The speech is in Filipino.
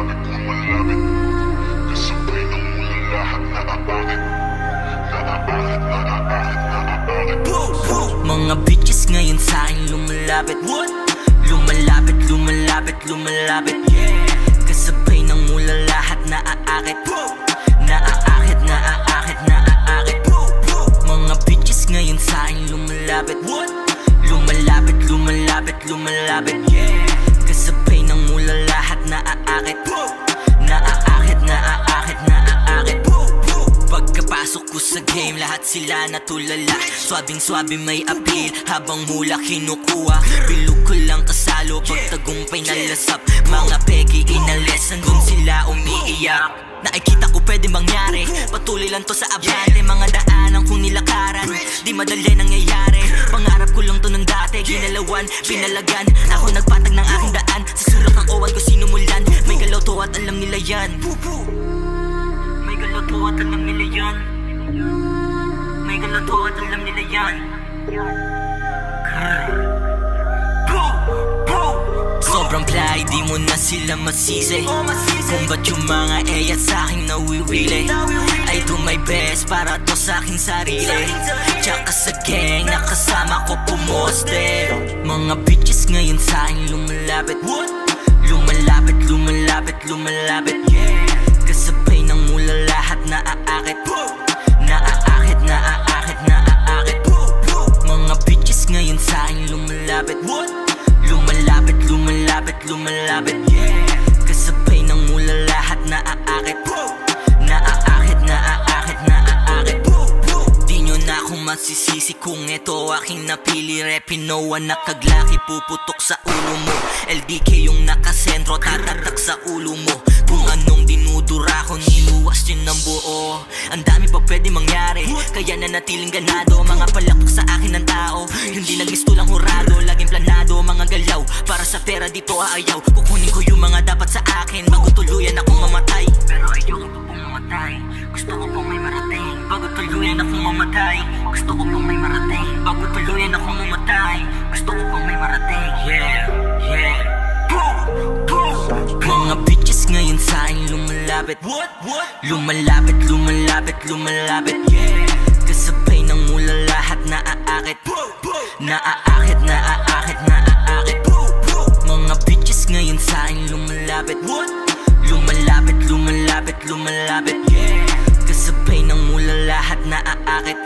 lumalapit. Kasabay ng mula lahat naaakit. Mga bitches ngayon sa'kin lumalapit. Lumalapit, lumalapit, lumalapit. Kasabay ng mula lahat naaakit. Naaakit, naaakit, naaakit. Mga bitches ngayon sa'kin lumalapit. Lumalapit, lumalapit, lumalapit. Kasabay ng mula lahat naaakit. Naaakit, naaakit, naaakit. Pagkapasok ko sa game, lahat sila natulala. Swabing-swabe may appeal, habang mula kinukuha. Bilog ko lang kasalo, pagtagumpay nalasap. Mga peki inalis, hanggang sila umiiyak. Nakikita ko pwede mangyari, patuloy lang to sa abante. Mga daanan kong nilakaran, di madali nangyayari. Pangarap ko lang to ng dati, ginalawan, pinalagan. Ako nagpatag ng aking daan, sa sulok ng owan ko sinumulan. May galaw to at alam nila yan. May galaw to at alam nila yan. May galaw to at alam nila yan. Sobrang fly, di mo na sila masisi. Kung ba't yung mga eya sa'king nawiwili. I do my best para to sa'king sarili. Tsaka sa gang, nakasama ko pumoste. Mga bitches ngayon sa'king lumalapit. Lumalapit, lumalapit, lumalapit. Kasabay ng mula lahat naaakit. Naaakit, naaakit, naaakit. Mga bitches ngayon sa'king lumalapit. Lumalapit, lumalapit, lumalapit. Kasabay ng mula lahat naaakit. Naaakit, naaakit, naaakit. Di nyo na akong masisisi kung ito aking napili. Repinoa nakaglaki, puputok sa ulo mo. LDK yung nakasentro, tatatak sa ulo mo. Kung anong dinudura ko, niluwas yun ng buo. Ang dami pa pwede mangyari, kaya nanatiling ganado. Mga palakpak sa akin ng tao, hindi nagmisto lang hurado. Laging planado, mga galaw, para sa pera dito aayaw. Kukunin ko yung mga dapat sa akin, bago tuluyan akong mamatay. Pero ayoko pa pong mamatay, gusto ko pong may marating. Bago tuluyan akong mamatay, gusto ko pong may marating. Bago tuluyan akong mamatay, gusto ko pong may marating. Yeah, yeah. Mga bitches ngayon sa'kin lumalapit. Lumalapit, lumalapit, lumalapit. Kasabay ng mula lahat naaakit. Naaakit, naaakit, naaakit. Mga bitches ngayon sa'kin lumalapit. Lumalapit, lumalapit, lumalapit. Kasabay ng mula lahat naaakit.